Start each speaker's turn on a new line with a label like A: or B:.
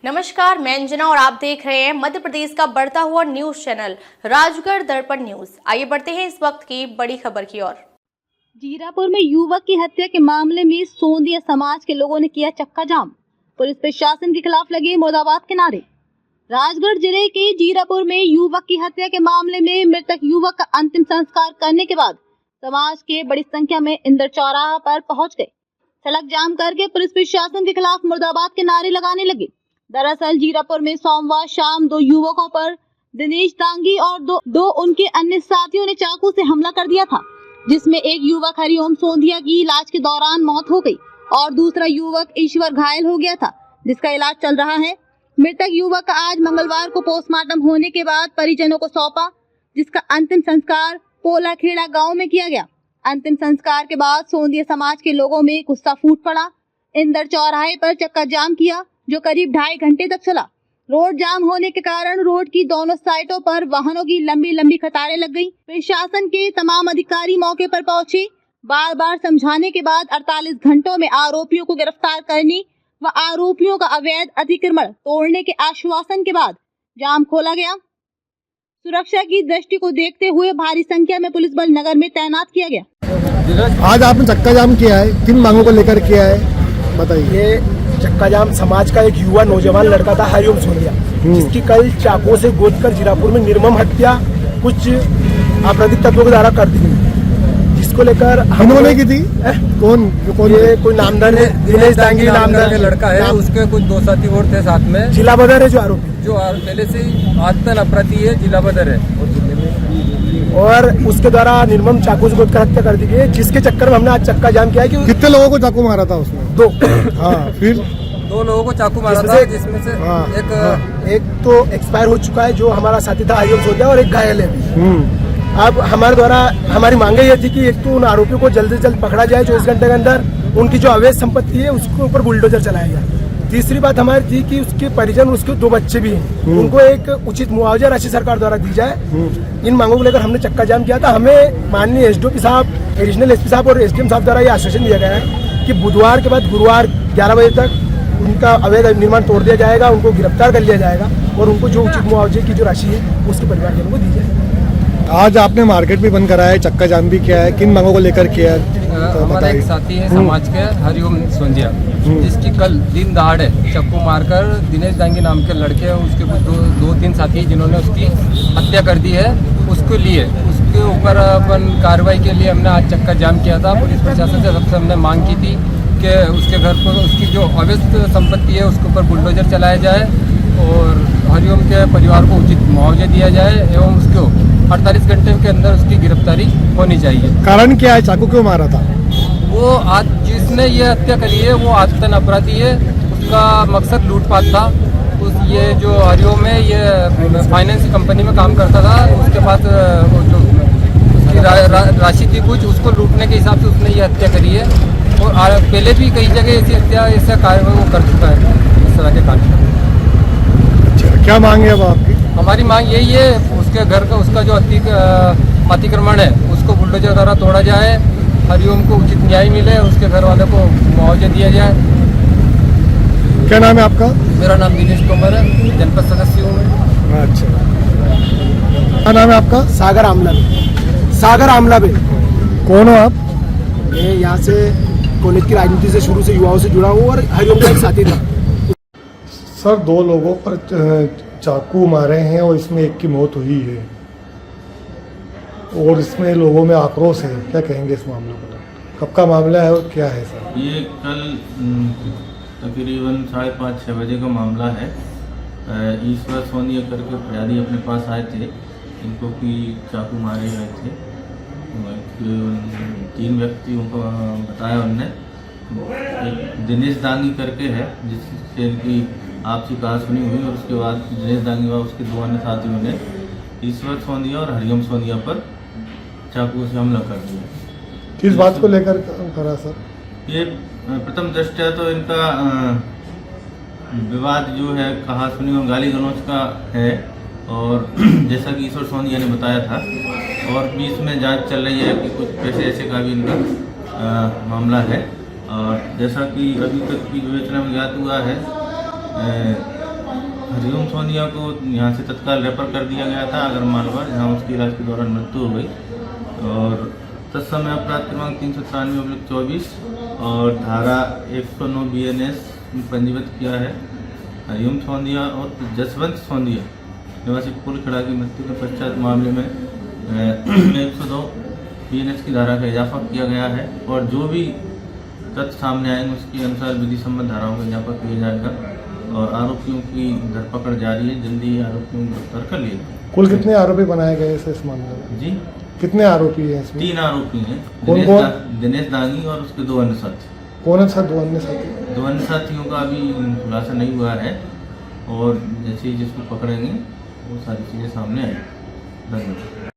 A: नमस्कार, मैं अंजना और आप देख रहे हैं मध्य प्रदेश का बढ़ता हुआ न्यूज चैनल राजगढ़ दर्पण न्यूज। आइए बढ़ते हैं इस वक्त की बड़ी खबर की ओर।
B: जीरापुर में युवक की हत्या के मामले में सोंदिया समाज के लोगों ने किया चक्का जाम। पुलिस प्रशासन के खिलाफ लगे मुर्दाबाद के नारे। राजगढ़ जिले के जीरापुर में युवक की हत्या के मामले में मृतक युवक का अंतिम संस्कार करने के बाद समाज के बड़ी संख्या में इंदर चौराहा पर पहुंच गए। सड़क जाम करके पुलिस प्रशासन के खिलाफ मुर्दाबाद के नारे लगाने लगे। दरअसल जीरापुर में सोमवार शाम दो युवकों पर दिनेश दांगी और दो उनके अन्य साथियों ने चाकू से हमला कर दिया था, जिसमें एक युवक हरिओम सोंधिया की इलाज के दौरान मौत हो गई और दूसरा युवक ईश्वर घायल हो गया था, जिसका इलाज चल रहा है। मृतक युवक का आज मंगलवार को पोस्टमार्टम होने के बाद परिजनों को सौंपा, जिसका अंतिम संस्कार पोलाखेड़ा गांव में किया गया। अंतिम संस्कार के बाद सोंधिया समाज के लोगों में गुस्सा फूट पड़ा। इंदर चौराहे पर चक्का जाम किया, जो करीब 2.5 घंटे तक चला। रोड जाम होने के कारण रोड की दोनों साइडों पर वाहनों की लंबी लंबी कतारें लग गई। प्रशासन के तमाम अधिकारी मौके पर पहुंचे। बार बार समझाने के बाद 48 घंटों में आरोपियों को गिरफ्तार करने व आरोपियों का अवैध अतिक्रमण तोड़ने के आश्वासन के बाद जाम खोला गया। सुरक्षा की दृष्टि को देखते हुए भारी संख्या में पुलिस बल नगर में तैनात किया गया।
C: आज आपने चक्का जाम किया है, किन मांगों को लेकर किया है, बताइए।
D: चक्का जाम समाज का एक युवा नौजवान लड़का था हरिओम सोनिया, जिसकी कल चाकू से गोदकर जीरापुर में निर्मम हत्या कुछ आपराधिक तत्वों के द्वारा कर दी, जिसको लेकर
C: हमने की थी। कौन
D: ये कोई नामदार है, दिनेश दांगी नामदार
E: के लड़का है। उसके कुछ दो साथी और थे साथ में।
D: जिला बदर है जो आरोपी,
E: जो पहले से आतन अपराधी है, जिला बदर है
D: और उसके द्वारा निर्मम चाकू से गोदकर हत्या कर दी गई, जिसके चक्कर में हमने आज चक्का जाम किया है। कि
C: कितने लोगों को चाकू मारा था उसमें?
D: 2।
C: हाँ, फिर
E: 2 लोगों को चाकू मारा था, जिसमें से
D: एक तो एक्सपायर हो चुका है जो हमारा साथी था हरिओम सोनिया, और एक घायल है। अब हमारे द्वारा हमारी मांगे ये थी कि एक तो उन आरोपियों को जल्द से जल्द पकड़ा जाए, 24 घंटे के अंदर उनकी जो अवैध संपत्ति है उसके ऊपर बुलडोजर चलाया जाए। तीसरी बात हमारी थी कि उसके परिजन, उसके 2 बच्चे भी हैं, उनको एक उचित मुआवजा राशि सरकार द्वारा दी जाए। इन मांगों को लेकर हमने चक्का जाम किया था। हमें माननीय एसडीओपी साहब, एडिशनल एसपी साहब और एसडीएम साहब द्वारा ये आश्वासन दिया गया है कि बुधवार के बाद गुरुवार 11 बजे तक उनका अवैध निर्माण तोड़ दिया जाएगा, उनको गिरफ्तार कर लिया जाएगा और उनको जो उचित मुआवजे की जो राशि है उसके परिवारजनों को दी जाएगी।
C: आज आपने मार्केट भी बंद कराया है, चक्का जाम भी किया है, किन मांगों को लेकर किया है?
E: हमारा एक साथी है समाज के हरिओम सोंधिया, जिसकी कल दिन दहाड़े चक्कू मारकर दिनेश दांगी नाम के लड़के और उसके दो तीन साथी जिन्होंने उसकी हत्या कर दी है, उसके लिए उसके ऊपर अपन कार्रवाई के लिए हमने आज चक्का जाम किया था। पुलिस प्रशासन से सबसे हमने मांग की थी कि उसके घर पर उसकी जो अवैध संपत्ति है उसके ऊपर बुलडोजर चलाया जाए और हरिओम के परिवार को उचित मुआवजा दिया जाए एवं उसको 48 घंटे के अंदर उसकी गिरफ्तारी होनी चाहिए।
C: कारण क्या है, चाकू क्यों मारा था?
E: वो आज जिसने ये हत्या करी है वो आतन अपराधी है, उसका मकसद लूटपाट था। ये जो हरिओम है ये फाइनेंस कंपनी में काम करता था, उसके पास जो उसकी राशि थी कुछ, उसको लूटने के हिसाब से उसने ये हत्या करी है और पहले भी कई जगह ऐसी हत्या ऐसा कार्य वो कर चुका है, इस तरह के कार्य।
C: क्या मांग है अब आपकी?
E: हमारी मांग यही है, उसके घर का उसका जो अतिक्रमण है उसको बुलडोजर द्वारा तोड़ा जाए, हरिओम को उचित न्याय मिले, उसके घर वालों को मुआवजा दिया जाए।
C: क्या नाम है आपका?
E: मेरा नाम दिनेश तोमर है, जनपद सदस्य हूँ मैं।
C: अच्छा, क्या नाम है आपका?
D: सागर आमलाबे।
C: कौन हो आप?
D: मैं यहाँ से कॉलेज की राजनीति से शुरू से युवाओं से जुड़ा हूँ और हरिओम का एक साथी था।
C: सर, 2 लोगों पर चाकू मारे हैं और इसमें एक की मौत हुई है और इसमें लोगों में आक्रोश है, क्या कहेंगे इस मामले को? कब का मामला है और क्या है सर?
F: ये कल तकरीबन 5:30-6 बजे का मामला है। ईश्वर सोनिया करके फरियादी अपने पास आए थे, इनको कि चाकू मारे गए थे। 3 व्यक्तियों को बताया उनने। एक दिनेश दांगी करके है जिससे इनकी आपसी कहा सुनी हुई और उसके बाद दिनेश दांगी व उसके 2 अन्य साथियों ने ईश्वर सोनिया और हरिओम सोनिया पर चाकू से हमला कर दिया।
C: किस बात को लेकर करा सर?
F: ये प्रथम दृष्टया तो इनका विवाद जो है कहा सुनी और गाली गलौज का है और जैसा कि ईश्वर सोनिया ने बताया था और बीच में जांच चल रही है कि कुछ पैसे ऐसे का भी इनका मामला है। और जैसा कि अभी तक की विवेचना में ज्ञात हुआ है हरिओम सोनिया को यहाँ से तत्काल रेफर कर दिया गया था आगर मालवा, जहाँ उसकी इलाज के दौरान मृत्यु हो गई। और तत्समय अपराध क्रमांक 393/24 और धारा 109 BNS में पंजीबद्ध किया है। हरिओम सोंदिया और जसवंत सोंदिया निवासी पुलखड़ा की मृत्यु के पश्चात मामले में 102 BNS की धारा का इजाफा किया गया है और जो भी तथ्य सामने आएंगे उसके अनुसार विधि सम्मत धाराओं का इजाफा किया जाएगा और आरोपियों की धरपकड़ जारी है। जल्दी ही आरोपियों को गिरफ्तार कर लिया जाएगा।
C: कुल कितने आरोपी बनाए गए इस मामले में?
F: जी,
C: कितने आरोपी हैं इसमें?
F: 3 आरोपी हैं,
C: कौन कौन?
F: दिनेश दानी और उसके 2 अन्य साथी।
C: कौन है सर 2 अन्य साथी?
F: 2 अन्य साथियों का अभी खुलासा नहीं हुआ है और जैसे ही जिसको पकड़ेंगे वो सारी चीज़ें सामने आएंगी। धन्यवाद।